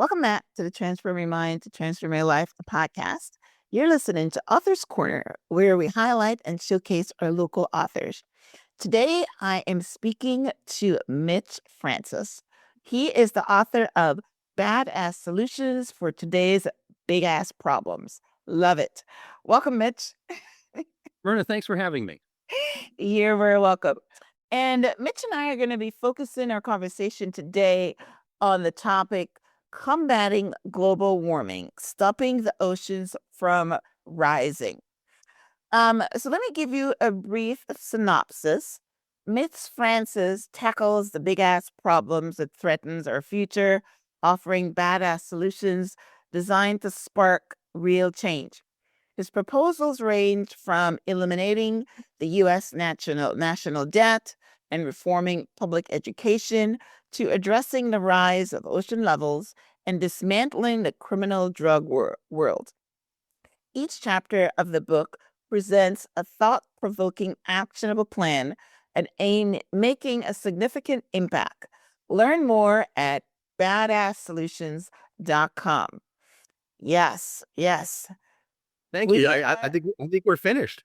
Welcome back to the Transform Your Mind to Transform Your Life podcast. You're listening to Author's Corner, where we highlight and showcase our local authors. Today, I am speaking to Mitch Francis. He is the author of Badass Solutions for Today's Big Ass Problems. Love it. Welcome, Mitch. Myrna, thanks for having me. You're very welcome. And Mitch and I are going to be focusing our conversation today on the topic combating global warming, stopping the oceans from rising. So let me give you a brief synopsis. Mitch Francis tackles the big ass problems that threatens our future, offering badass solutions designed to spark real change. His proposals range from eliminating the U.S. national debt and reforming public education to addressing the rise of ocean levels and dismantling the criminal drug world. Each chapter of the book presents a thought-provoking, actionable plan and aim making a significant impact. Learn more at badasssolutions.com. Yes. Thank you. I think we're finished.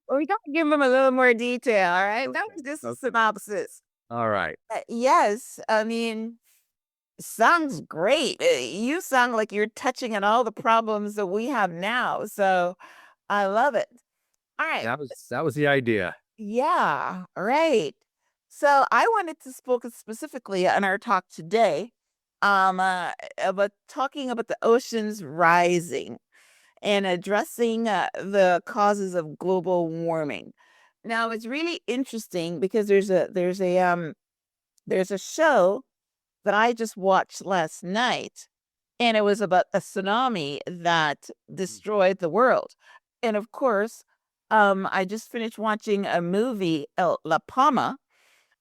Well, we got to give them a little more detail, all right? That was just a synopsis. All right. Yes, I mean, sounds great. You sound like you're touching on all the problems that we have now, so I love it. All right. That was the idea. Yeah, all right. So I wanted to focus specifically on our talk today, about talking about the oceans rising and addressing the causes of global warming. Now it's really interesting because there's a show that I just watched last night, and it was about a tsunami that destroyed the world. And of course, I just finished watching a movie, La Palma,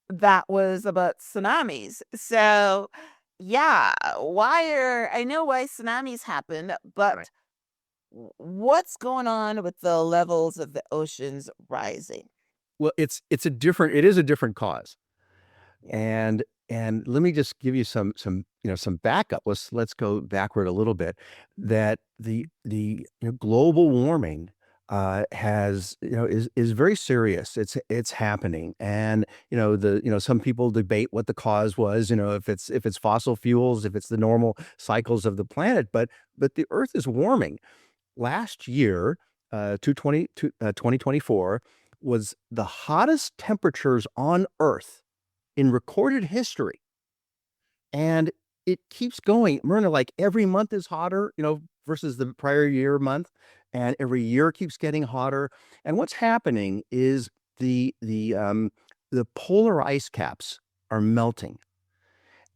that was about tsunamis. So, yeah, I know why tsunamis happen, but Right. what's going on with the levels of the oceans rising? Well, it is a different cause. Yeah. And let me just give you some backup. Let's go backward a little bit. That the global warming has is very serious. It's happening, and some people debate what the cause was. If it's fossil fuels, if it's the normal cycles of the planet, but the Earth is warming. Last year, 2024 was the hottest temperatures on Earth in recorded history. And it keeps going. Myrna, like every month is hotter, versus the prior year month. And every year keeps getting hotter. And what's happening is the polar ice caps are melting.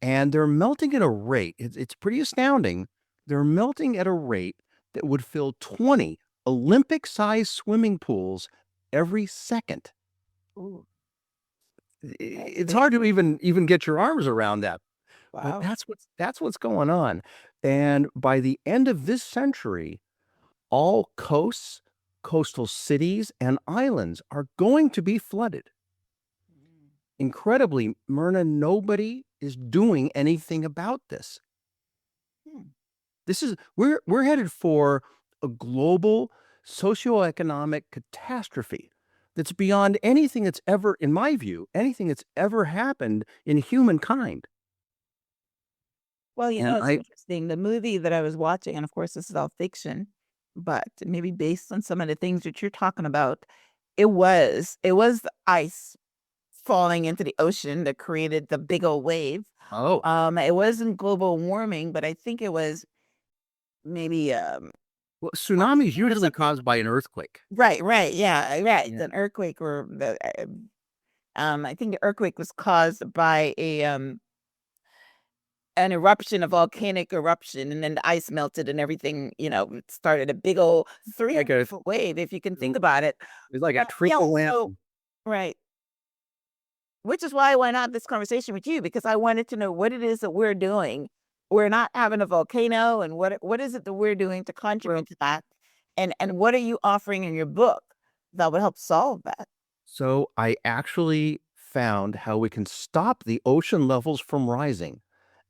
And they're melting at a rate, it's pretty astounding. They're melting at a rate that would fill 20 Olympic-sized swimming pools every second. Ooh, It's hard to even get your arms around that. But wow. that's what's going on. And by the end of this century, all coasts, coastal cities, and islands are going to be flooded. Incredibly, Myrna, nobody is doing anything about this. Hmm. We're headed for a global socioeconomic catastrophe that's beyond anything that's ever, in my view, anything that's ever happened in humankind. Well, And it's interesting. The movie that I was watching, and of course, this is all fiction, but maybe based on some of the things that you're talking about, it was the ice falling into the ocean that created the big old wave. oh, It wasn't global warming, but I think it was maybe well, tsunamis usually caused by an earthquake. right, yeah, right, Yeah. an earthquake or I think the earthquake was caused by a an eruption, a volcanic eruption, and then the ice melted and everything, it started a big old Like a 300-foot wave, if you can think about it. It's like a Yeah, triple so whammy. right. Which is why I went on this conversation with you, because I wanted to know what it is that we're doing. We're not having a volcano, and what is it that we're doing to Well, contribute to that? And what are you offering in your book that would help solve that? so I actually found how we can stop the ocean levels from rising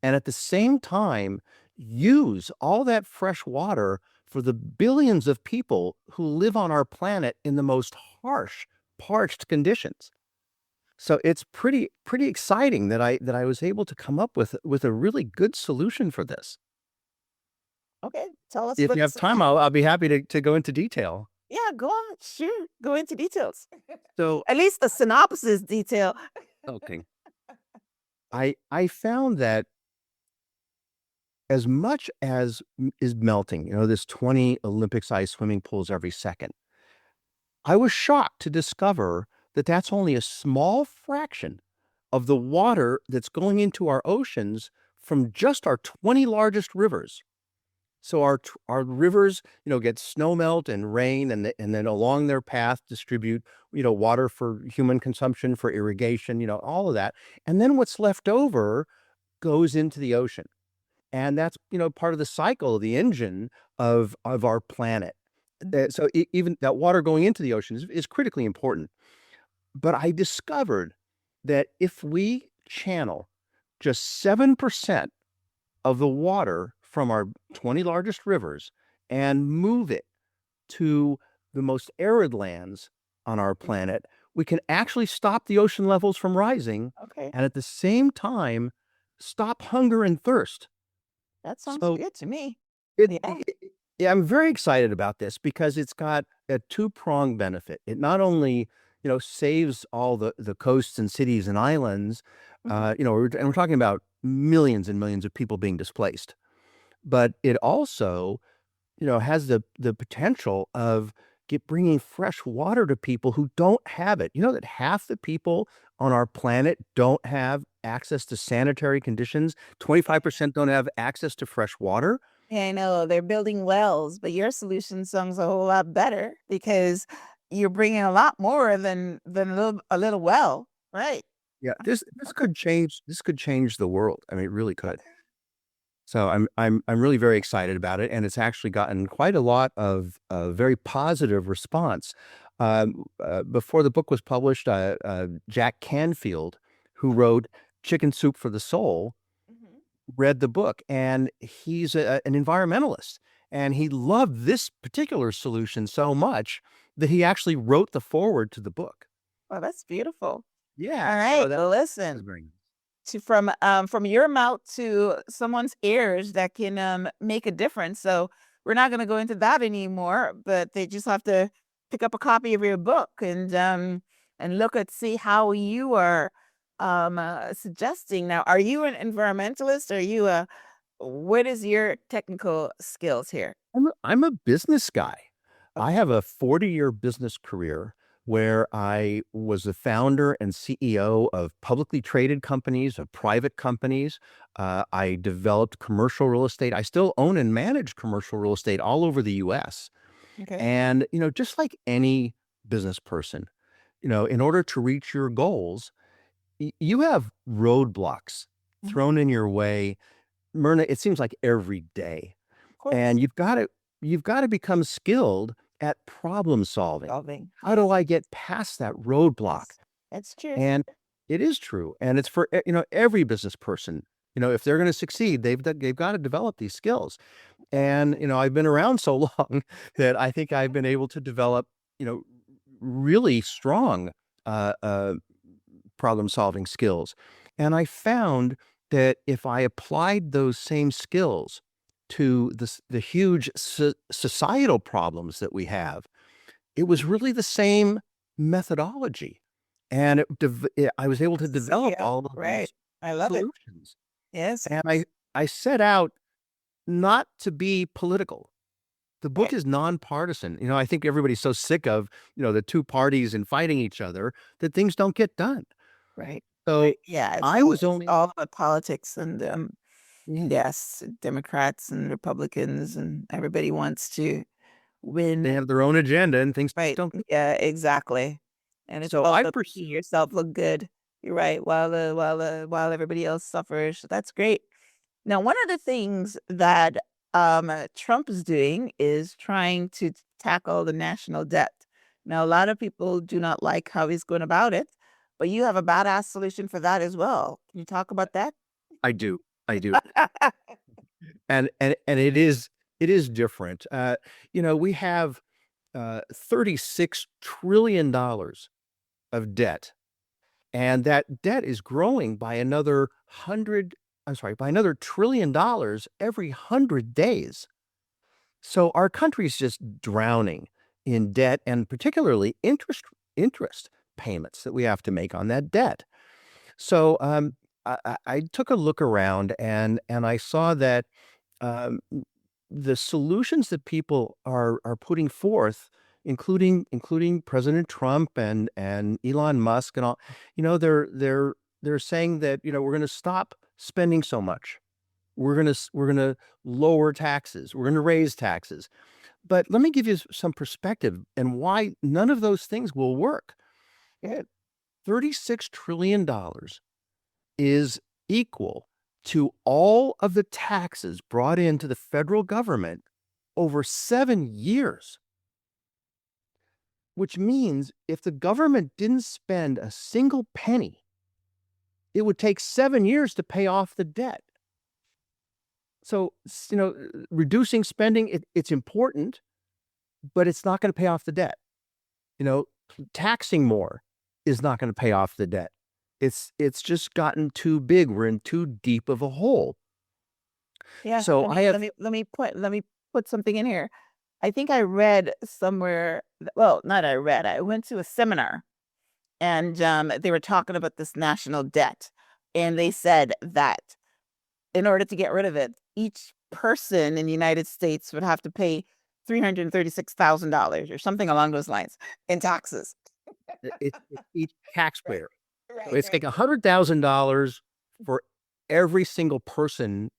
and at the same time use all that fresh water for the billions of people who live on our planet in the most harsh, parched conditions. So it's pretty exciting that I was able to come up with a really good solution for this. Okay, tell us If you have what's time, I'll be happy to go into detail. yeah, go on. Sure. Go into details. So At least the synopsis detail. okay. I found that as much as is melting, there's 20 Olympic-sized swimming pools every second. I was shocked to discover that that's only a small fraction of the water that's going into our oceans from just our 20 largest rivers. So our rivers, get snow melt and rain, and then along their path distribute, water for human consumption, for irrigation, all of that. And then what's left over goes into the ocean. And that's, part of the cycle, the engine of our planet. So even that water going into the ocean is critically important. But I discovered that if we channel just 7% of the water from our 20 largest rivers and move it to the most arid lands on our planet, we can actually stop the ocean levels from rising Okay, and at the same time stop hunger and thirst. that sounds So good to me. it, Yeah. yeah, I'm very excited about this because it's got a two-pronged benefit. It not only, saves all the coasts and cities and islands, Mhm. and we're talking about millions and millions of people being displaced, but it also, has the potential of bringing fresh water to people who don't have it. You know that half the people on our planet don't have access to sanitary conditions. 25% don't have access to fresh water. Yeah, I know they're building wells, but your solution sounds a whole lot better because you're bringing a lot more than a little well, right? Yeah, this could change the world. I mean, it really could. So I'm really very excited about it, and it's actually gotten quite a lot of very positive response. Before the book was published, Jack Canfield, who wrote Chicken Soup for the Soul, Mhm. read the book, and he's an environmentalist, and he loved this particular solution so much that he actually wrote the foreword to the book. Well, that's beautiful. Yeah, All so right. that Well, was listen, very from your mouth to someone's ears that can make a difference. So we're not going to go into that anymore, but they just have to pick up a copy of your book and look at see how you are suggesting. Now, are you an environmentalist? Are you a what is your technical skills here? I'm a business guy. I Okay. have a 40-year business career where I was the founder and CEO of publicly traded companies, of private companies. I developed commercial real estate. I still own and manage commercial real estate all over the US. Okay. And, just like any business person, in order to reach your goals, you have roadblocks Mhm. thrown in your way, Myrna, it seems like every day. Of And course. you've got to become skilled at problem solving. Solving. How do I get past that roadblock? Yes. That's true. And it is true, and it's for every business person. If they're going to succeed, they've got to develop these skills. Okay. And I've been around so long that I think I've been able to develop you know really strong uh, uh, problem solving skills. And I found that if I applied those same skills to the huge societal problems that we have, it was really the same methodology. And I was able to develop Yeah. all of Right. these I love it. solutions. Yes. And I set out not to be political. The book Right. is nonpartisan. I think everybody's so sick of, the two parties and fighting each other that things don't get done. Right. So Right. Yeah. It's I all was only all about politics and yeah, yes, Democrats and Republicans and everybody wants to win. they have their own agenda and things Right. don't. Yeah, exactly. And it's So all I about making pursue. yourself look good. You're right. While everybody else suffers. So that's great. Now, one of the things that Trump is doing is trying to tackle the national debt. Now, a lot of people do not like how he's going about it, but you have a badass solution for that as well. Can you talk about that? I do. I do. And it is different. We have $36 trillion of debt, and that debt is growing by another hundred. I'm sorry, by another $1 trillion every 100 days. So our country's just drowning in debt, and particularly interest payments that we have to make on that debt. So I took a look around, and I saw that um, the solutions that people are putting forth, including President Trump and Elon Musk and all, they're saying that we're going to stop spending so much. We're gonna lower taxes. We're gonna raise taxes. But let me give you some perspective and why none of those things will work. Good. $36 trillion is equal to all of the taxes brought into the federal government over 7 years, which means if the government didn't spend a single penny, it would take 7 years to pay off the debt. So, reducing spending, it's important, but it's not going to pay off the debt. You know, Taxing more is not going to pay off the debt. It's just gotten too big. We're in too deep of a hole. Yeah, So I have, let me put something in here. I think I read somewhere, well, not I read, I went to a seminar, and they were talking about this national debt. And they said that in order to get rid of it, each person in the United States would have to pay $336,000 or something along those lines in taxes. it's each taxpayer. So Right, it's like $100,000 for every single person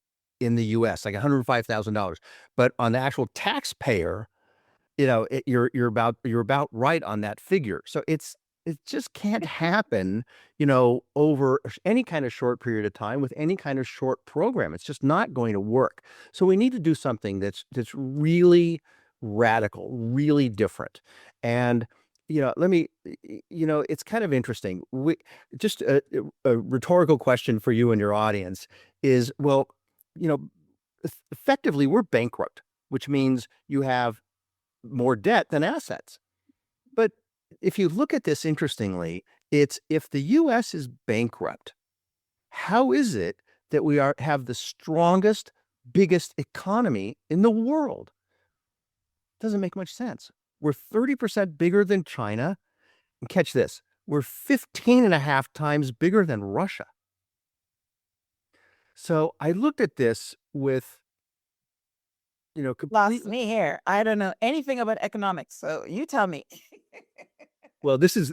in the U.S., like $105,000. But on the actual taxpayer, you're about right on that figure. So it just can't happen, over any kind of short period of time with any kind of short program. It's just not going to work. So we need to do something that's really radical, really different. And let me, it's kind of interesting. Just a rhetorical question for you and your audience is, well, you know, effectively we're bankrupt, which means you have more debt than assets. But if you look at this interestingly, it's if the US is bankrupt, how is it that we have the strongest, biggest economy in the world? Doesn't make much sense. We're 30% bigger than China. And catch this, we're 15 and a half times bigger than Russia. So I looked at this with, lost completely. me here. I don't know anything about economics, so you tell me. Well, this is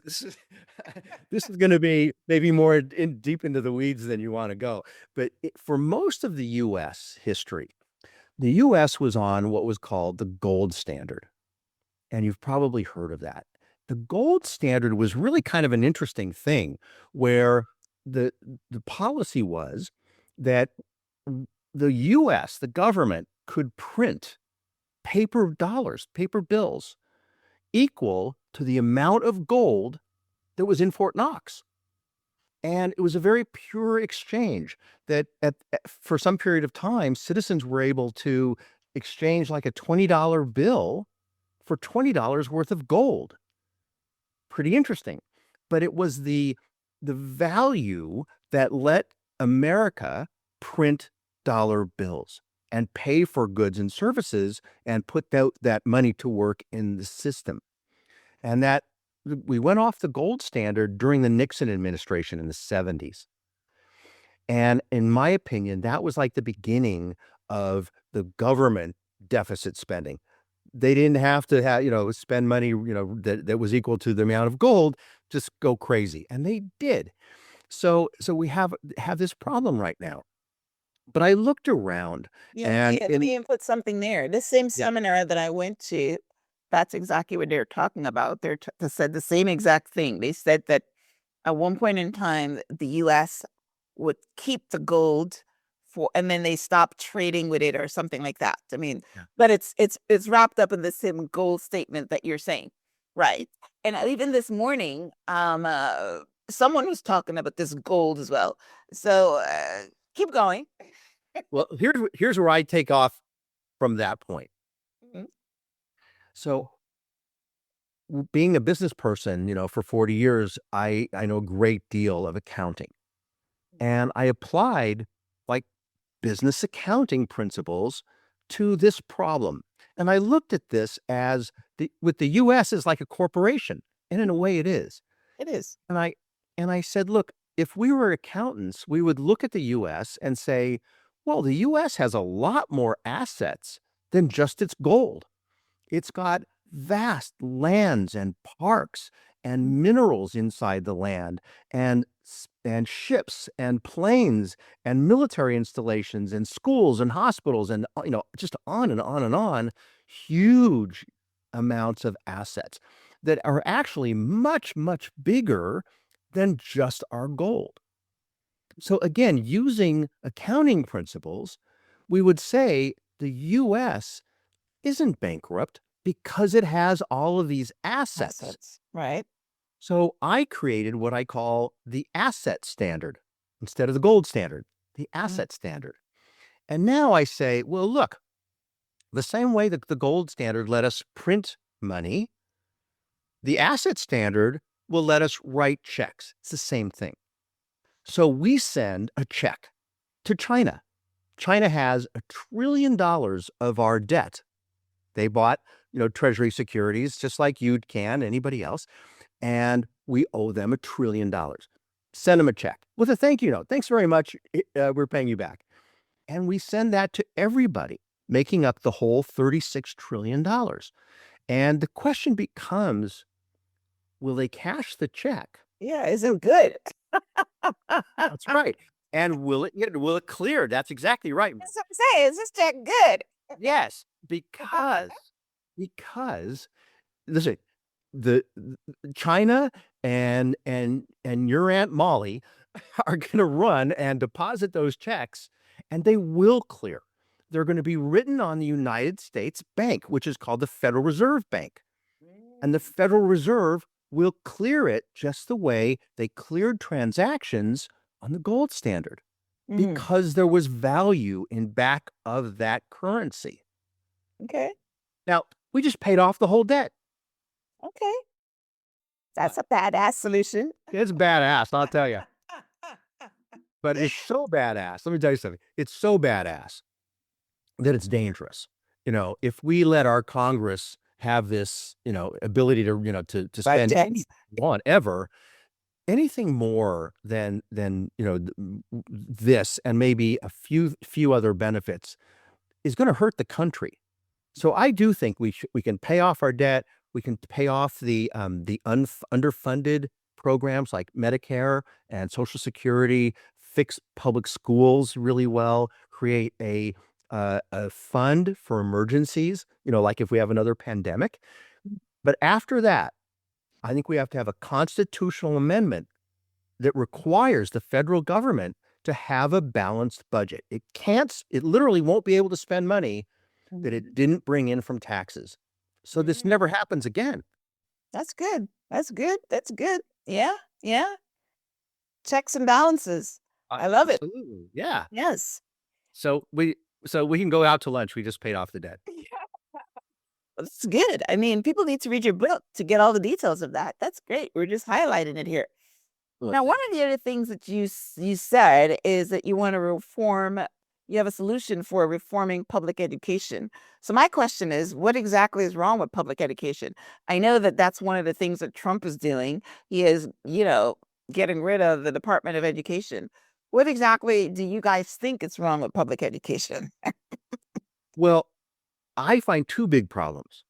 this is going to be maybe more deep into the weeds than you want to go. But for most of the U.S. history, the U.S. was on what was called the gold standard, and you've probably heard of that. The gold standard was really kind of an interesting thing, where the the policy was that the U.S., the government, could print paper dollars, paper bills equal to the amount of gold that was in Fort Knox. And it was a very pure exchange that for some period of time, citizens were able to exchange like a $20 bill for $20 worth of gold. Pretty interesting. But it was the value that let America print dollar bills and pay for goods and services and put that money to work in the system. And that we went off the gold standard during the Nixon administration in the 70s. And in my opinion, that was like the beginning of the government deficit spending. They didn't have to spend money, that was equal to the amount of gold, just go crazy. And they did. So we have this problem right now. But I looked around Yeah, and let in me input something there. This same yeah, seminar that I went to, that's exactly what they're talking about. They said the same exact thing. They said that at one point in time, the US would keep the gold and then they stopped trading with it or something like that. I mean, yeah. but it's wrapped up in the same gold statement that you're saying, right? And even this morning, someone was talking about this gold as well. So keep going. Well, here's where I take off from that point. Mhm. So being a business person, for 40 years, I know a great deal of accounting. And I applied like business accounting principles to this problem. And I looked at this as with the US as like a corporation, and in a way it is. It is. And I said, look, if we were accountants, we would look at the US and say, well, the US has a lot more assets than just its gold. It's got vast lands and parks and minerals inside the land, and ships and planes and military installations and schools and hospitals, and just on and on and on. Huge amounts of assets that are actually much, much bigger than just our gold. So again, using accounting principles, we would say the US isn't bankrupt because it has all of these assets. Assets. Right. So I created what I call the asset standard instead of the gold standard, the Mhm. asset standard. And now I say, well, look, the same way that the gold standard let us print money, the asset standard will let us write checks. It's the same thing. So we send a check to China. China has $1 trillion of our debt. They bought, treasury securities just like you can, anybody else. And we owe them $1 trillion. Send them a check with a thank you note. Thanks very much. We're paying you back. And we send that to everybody, making up the whole $36 trillion. And the question becomes, will they cash the check? Yeah, isn't good. That's right. And will it clear? That's exactly right. That's what I'm saying. Is this check good? Yes, because listen, the China and your Aunt Molly are gonna run and deposit those checks, and they will clear. They're gonna be written on the United States Bank, which is called the Federal Reserve Bank. And the Federal Reserve will clear it just the way they cleared transactions on the gold standard, Mhm. because there was value in back of that currency. Okay. Now, we just paid off the whole debt. Okay. That's a badass solution. It's badass, I'll tell you. But it's so badass. Let me tell you something. It's so badass that it's dangerous. If we let our Congress have this, ability to, to Right, spend Jax. any want ever, anything more than, this and maybe a few other benefits is going to hurt the country. So I do think we can pay off our debt. We can pay off the underfunded programs like Medicare and Social Security, fix public schools really well, create a fund for emergencies, like if we have another pandemic. But after that, I think we have to have a constitutional amendment that requires the federal government to have a balanced budget. It literally won't be able to spend money that it didn't bring in from taxes. So this never Mm. happens again. That's good. That's good. That's good. Yeah. Yeah. Checks and balances. I love it. Absolutely. Yeah. Yes. So we can go out to lunch. We just paid off the debt. That's good. I mean, people need to read your book to get all the details of that. That's great. We're just highlighting it here. Well, Now, one of the other things that you said is that you want to reform. You have a solution for reforming public education. So my question is, what exactly is wrong with public education? I know that that's one of the things that Trump is doing. He is, getting rid of the Department of Education. What exactly do you guys think is wrong with public education? well, I find two big problems.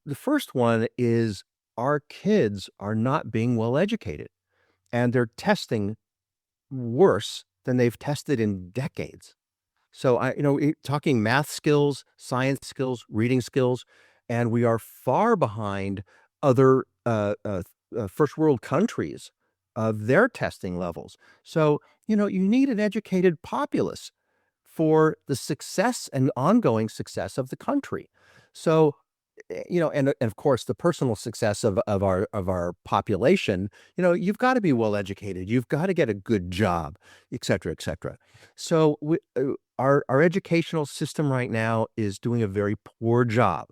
The first one is our kids are not being well educated, and they're testing worse than they've tested in decades. So talking math skills, science skills, reading skills, and we are far behind other first world countries of their testing levels. So you need an educated populace for the success and ongoing success of the country. So and of course, the personal success of our population, you've got to be well educated, you've got to get a good job, et cetera, et cetera. So our educational system right now is doing a very poor job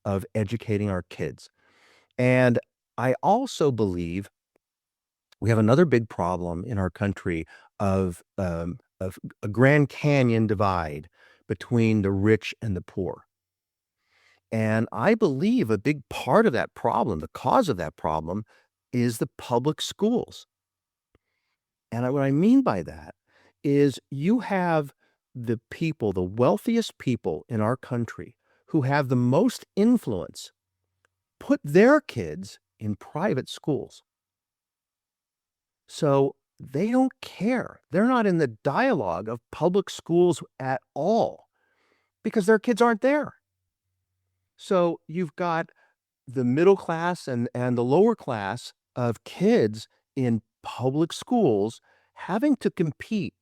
of educating our kids. And I also believe we have another big problem in our country of a Grand Canyon divide between the rich and the poor. And I believe a big part of that problem, the cause of that problem, is the public schools. And what I mean by that is you have the people, the wealthiest people in our country who have the most influence, put their kids in private schools. So they don't care. They're not in the dialogue of public schools at all because their kids aren't there. So you've got the middle class and the lower class of kids in public schools having to compete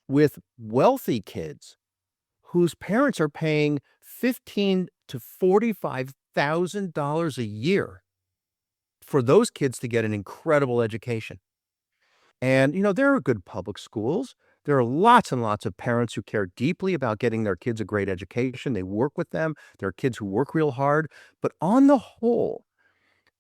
with wealthy kids whose parents are paying $15,000 to $45,000 a year for those kids to get an incredible education. And, there are good public schools. There are lots and lots of parents who care deeply about getting their kids a great education. They work with them. There are kids who work real hard. But on the whole,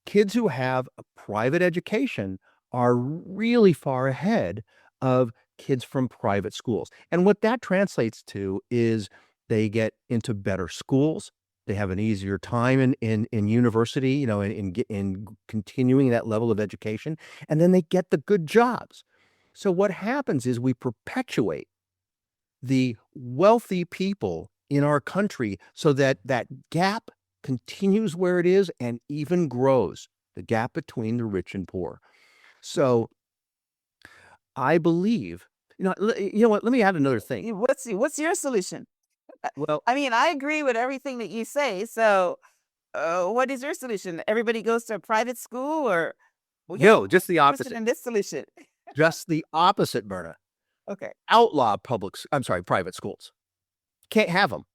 kids who have a private education are really far ahead of kids from private schools. And what that translates to is they get into better schools. They have an easier time in university, in continuing that level of education, and then they get the good jobs. So what happens is we perpetuate the wealthy people in our country so that that gap continues where it is and even grows, the gap between the rich and poor. So I believe, you know what? Let me add another thing. What's your solution? Well, I mean, I agree with everything that you say. So, what is your solution? Everybody goes to a private school, or well, yeah, just the I'm interested opposite, in this solution. just the opposite, Myrna. Okay, Outlaw I'm sorry, private schools. Can't have them.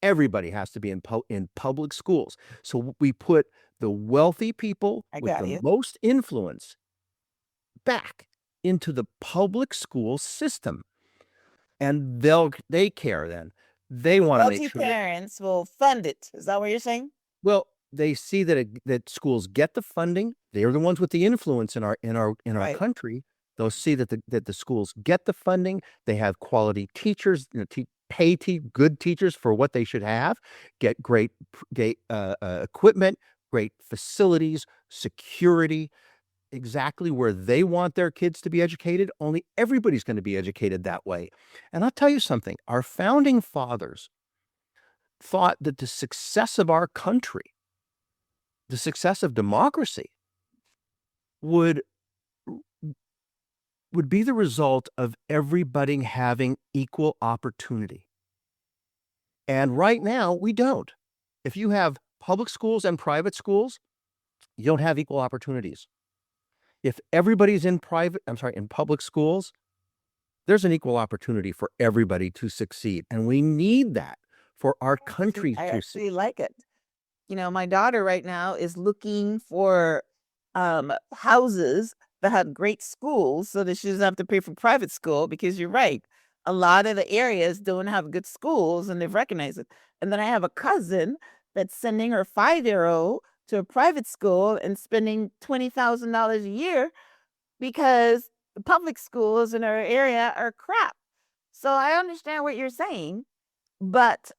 Everybody has to be in public schools. So we put the wealthy people I with got the you. most influence back into the public school system. And they care then. They wanna make Wealthy sure that parents will fund it. Is that what you're saying? well, they see that schools get the funding. They're the ones with the influence in our Right. country. They'll see that the schools get the funding. They have quality teachers, pay good teachers for what they should have, get great equipment, great facilities, security, exactly where they want their kids to be educated. Only everybody's gonna be educated that way. And I'll tell you something, our founding fathers thought that the success of our country, the success of democracy would would be the result of everybody having equal opportunity. And right now, we don't. If you have public schools and private schools, you don't have equal opportunities. If everybody's in public schools, there's an equal opportunity for everybody to succeed. And we need that for our country I to actually succeed. like it. My daughter right now is looking for houses that have great schools so that she doesn't have to pay for private school because you're right. A lot of the areas don't have good schools and they've recognized it. And then I have a cousin that's sending her 5-year-old to a private school and spending $20,000 a year because the public schools in our area are crap. So I understand what you're saying, but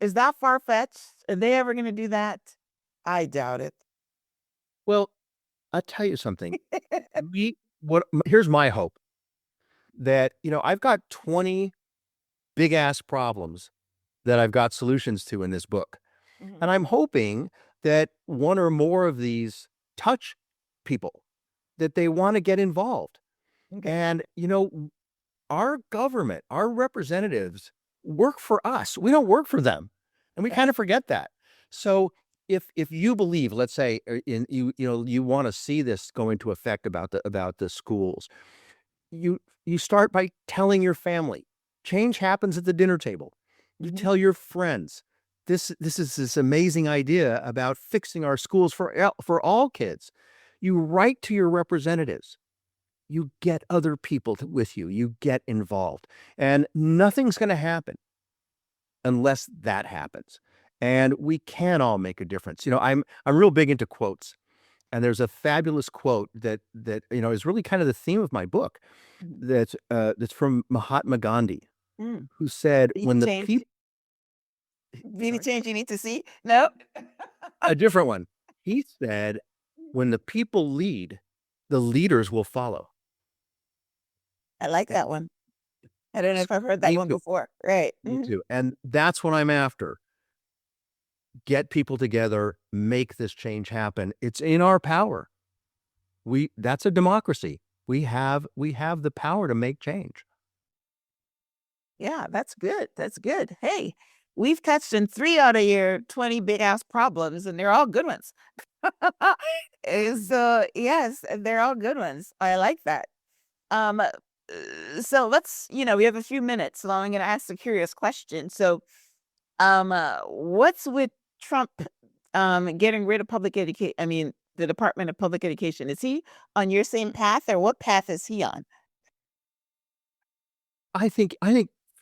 is that far-fetched? Are they ever gonna do that? I doubt it. Well, I'll tell you something. Here's my hope that, I've got 20 big ass problems that I've got solutions to in this book. Mhm. And I'm hoping that one or more of these touch people, that they want to get involved. Okay. And, our government, our representatives work for us. We don't work for them. And we kind of forget that. So if you believe, let's say, in you want to see this go into effect about the schools, you start by telling your family. Change happens at the dinner table. You Mhm. tell your friends. this is this amazing idea about fixing our schools for all kids. You write to your representatives. You get other people with you. You get involved, and nothing's going to happen unless that happens. And we can all make a difference. I'm real big into quotes, and there's a fabulous quote that is really kind of the theme of my book. That's from Mahatma Gandhi, Mm. who said, Be "When the change, people." be the Sorry, change you need to see. No, a different one. He said, "When the people lead, the leaders will follow." I like that one. I don't know if I've heard that Me one too. before. Right. Me too. And that's what I'm after. Get people together, make this change happen. It's in our power. That's a democracy. We have the power to make change. Yeah, that's good. That's good. Hey, we've touched on 3 out of your 20 big ass problems, and they're all good ones. So, yes, and they're all good ones. I like that. So we have a few minutes, so I'm gonna ask a curious question. So, what's with Trump getting rid of public education? I mean, the Department of Public Education. Is he on your same path, or what path is he on? I think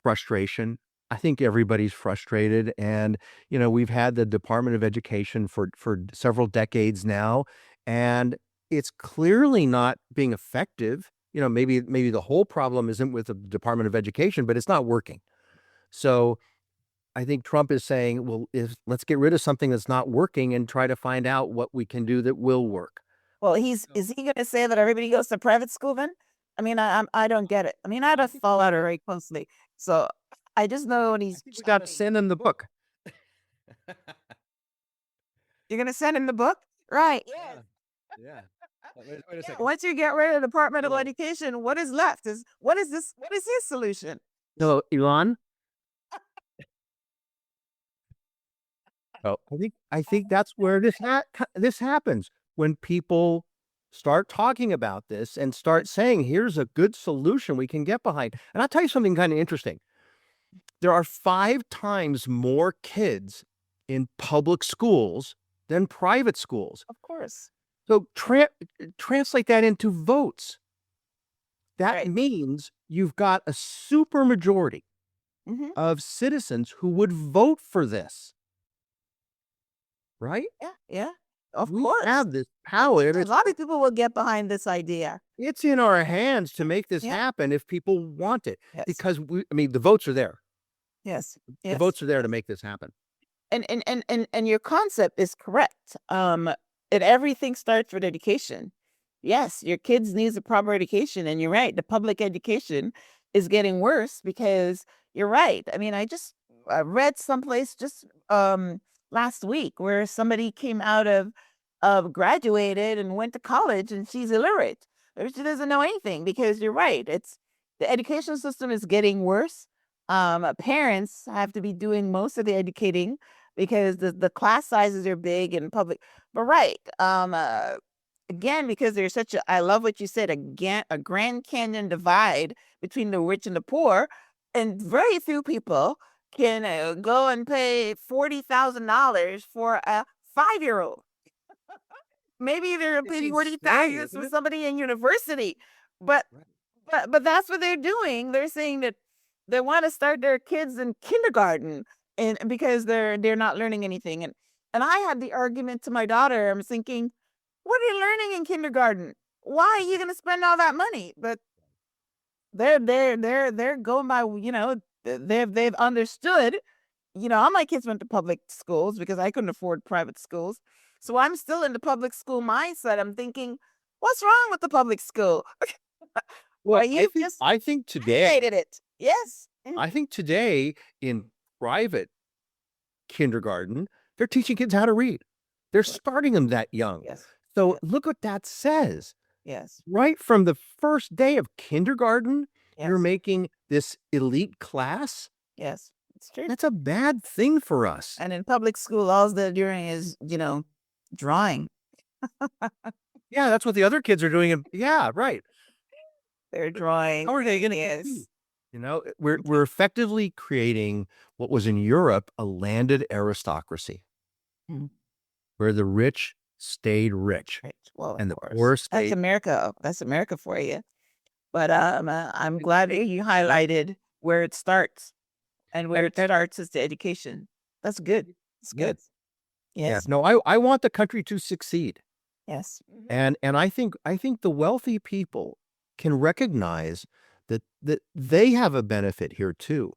frustration. I think everybody's frustrated, and we've had the Department of Education for several decades now, and it's clearly not being effective. Maybe the whole problem isn't with the Department of Education, but it's not working. So I think Trump is saying, well, let's get rid of something that's not working and try to find out what we can do that will work. Well, is he gonna say that everybody goes to private school then? I mean, I don't get it. I mean, I I don't think follow it very closely, so I just know what I he's think we got to touting. send him the book. You're gonna send him the book? Right, Yeah, yes. yeah. Wait a Yeah, second. once you get rid of the Department of So, Education, what is left? What is his solution? so Elon, I think that's where this happens when people start talking about this and start saying, "Here's a good solution we can get behind." And I'll tell you something kind of interesting. There are 5 times more kids in public schools than private schools. Of course. So translate that into votes. That Right. means you've got a super majority Mhm. of citizens who would vote for this, right? Yeah, yeah. Of We course. have this power. A lot of people will get behind this idea. It's in our hands to make this Yeah. happen if people want it, Yes. because the votes are there. Yes. The Yes. votes are there to make this happen. And your concept is correct. And everything starts with education. Yes, your kids needs a proper education, and you're right. The public education is getting worse because you're right. I mean, I read someplace just last week where somebody came out of graduated and went to college, and she's illiterate. Or she doesn't know anything because you're right. It's the education system is getting worse. Parents have to be doing most of the educating because the class sizes are big in public. But right, again, because there's such a I love what you said, again, a Grand Canyon divide between the rich and the poor, and very few people can go and pay $40,000 for a 5-year-old. Maybe they're It's paying insane, 40,000 isn't for it? somebody in university, but Right. that's what they're doing. They're saying that they wanna start their kids in kindergarten, and because they're not learning anything, and I had the argument to my daughter. I'm thinking, "What are you learning in kindergarten? Why are you gonna spend all that money?" But they're going by, they've understood. All my kids went to public schools because I couldn't afford private schools. So I'm still in the public school mindset. I'm thinking, "What's wrong with the public school?" Well, Well, I you've think just I think today created it. Yes. I think today in private kindergarten, they're teaching kids how to read. They're Right. starting them that young. Yes. So Yes. look what that says. Yes. Right from the first day of kindergarten, you're Yes. making this elite class. Yes. It's true. That's a bad thing for us. And in public school, all they're doing is, drawing. Yeah, that's what the other kids are doing. Yeah, right. They're drawing. How are they going to Yes. compete? We're effectively creating what was in Europe a landed aristocracy Mm. where the rich stayed rich Right. Well, of and the course. poor That's stayed. America. That's America for you. But I'm glad that you highlighted where it starts, and where it starts is the education. That's good. It's good. Yes. Yeah. Yes. No, I want the country to succeed. Yes. And I think the wealthy people can recognize that they have a benefit here too,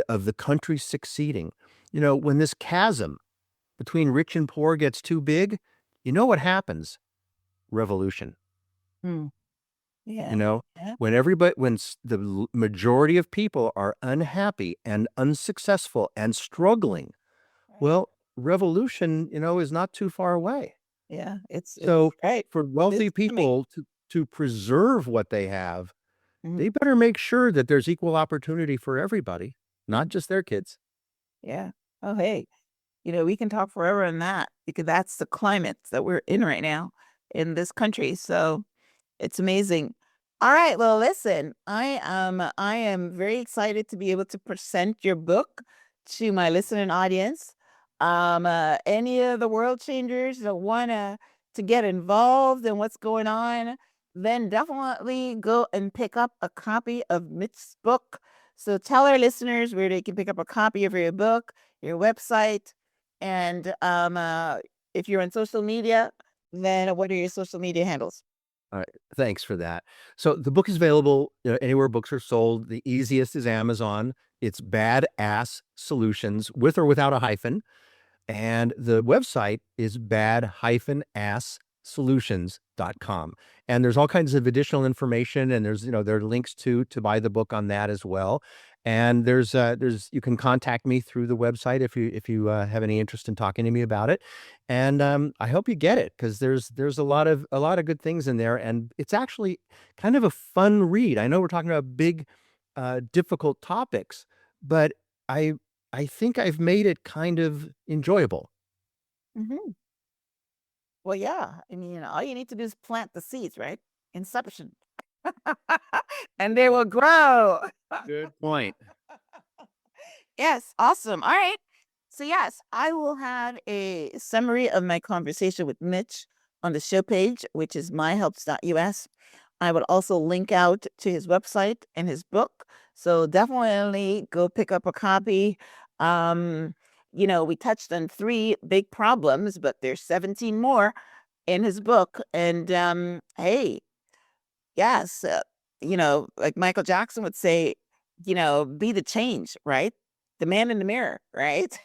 of the country succeeding. When this chasm between rich and poor gets too big, you know what happens? Revolution. Mm. You Yeah. know, Yeah. when the majority of people are unhappy and unsuccessful and struggling, Right. well, revolution, is not too far away. Yeah. It's So right. for It's wealthy coming. people to preserve what they have, Mhm. they better make sure that there's equal opportunity for everybody, not just their kids. Yeah. Oh, hey, we can talk forever on that because that's the climate that we're in right now in this country. So it's amazing. All right. Well, listen, I am very excited to be able to present your book to my listening audience. Any of the world changers that want to get involved in what's going on, then definitely go and pick up a copy of Mitch's book. So tell our listeners where they can pick up a copy of your book, your website, and if you're on social media, then what are your social media handles? All right, thanks for that. So the book is available, anywhere books are sold. The easiest is Amazon. It's Badass Solutions, with or without a hyphen. And the website is bad-ass-solutions.com. And there's all kinds of additional information, and there are links to buy the book on that as well. And you can contact me through the website if you have any interest in talking to me about it. And I hope you get it, because there's a lot of good things in there, and it's actually kind of a fun read. I know we're talking about big, difficult topics, but I I think I've made it kind of enjoyable. Mhm. Well, yeah. I mean, all you need to do is plant the seeds, right? Inception. And they will grow. Good point. Yes, awesome. All right. So, yes, I will have a summary of my conversation with Mitch on the show page, which is myhelps.us. I would also link out to his website and his book. So, definitely go pick up a copy. We touched on three big problems, but there's 17 more in his book. And hey, yes, like Michael Jackson would say, be the change, right? The man in the mirror, right?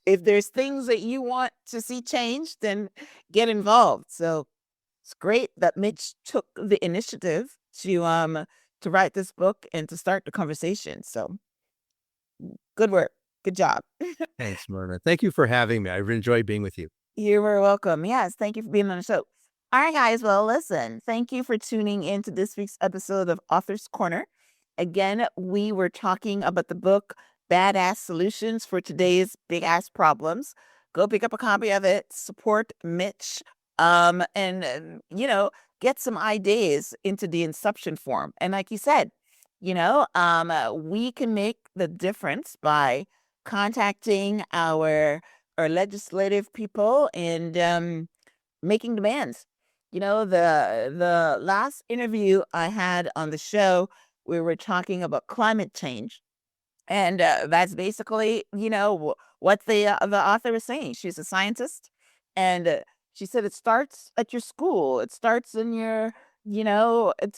If there's things that you want to see changed, then get involved. So it's great that Mitch took the initiative to write this book and to start the conversation. So good work. Good job. Thanks, Myrna. Thank you for having me. I've enjoyed being with you. You're very welcome. Yes, thank you for being on the show. All right, guys. Well, listen, thank you for tuning in to this week's episode of Author's Corner. Again, we were talking about the book Badass Solutions for Today's Big Ass Problems. Go pick up a copy of it, support Mitch, and get some ideas into the inception form. And like you said, we can make the difference by contacting our legislative people and making demands. The last interview I had on the show, we were talking about climate change, and that's basically, what the author is saying. She's a scientist, and she said it starts at your school. It starts in to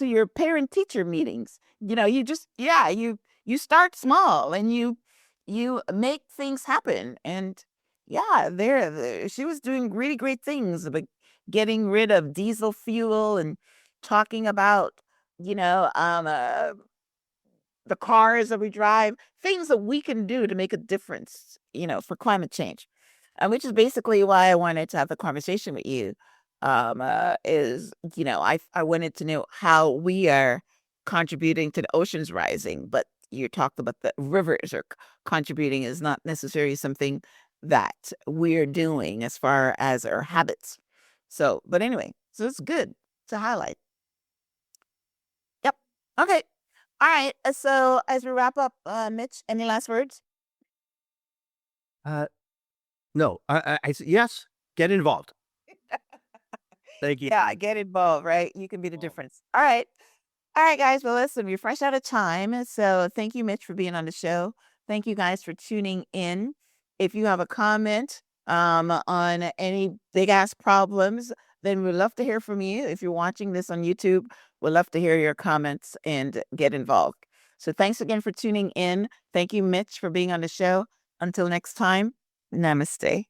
your parent teacher meetings. You just yeah, you start small and you make things happen. And yeah, she was doing really great things, but getting rid of diesel fuel and talking about you know um uh, the cars that we drive, things that we can do to make a difference, for climate change. Which is basically why I wanted to have the conversation with you. I wanted to know how we are contributing to the oceans rising, but you talked about the rivers are contributing is not necessarily something that we're doing as far as our habits. So, but anyway, so it's good to highlight. Yep. Okay. All right. So as we wrap up, Mitch, any last words? Uh, no, yes, get involved. Thank you. Yeah, get involved, right? You can be the Involved. difference. All right. All right, guys. Well, listen, we're fresh out of time. So thank you, Mitch, for being on the show. Thank you guys for tuning in. If you have a comment on any big ass problems, then we'd love to hear from you. If you're watching this on YouTube, we'd love to hear your comments and get involved. So thanks again for tuning in. Thank you, Mitch, for being on the show. Until next time, namaste.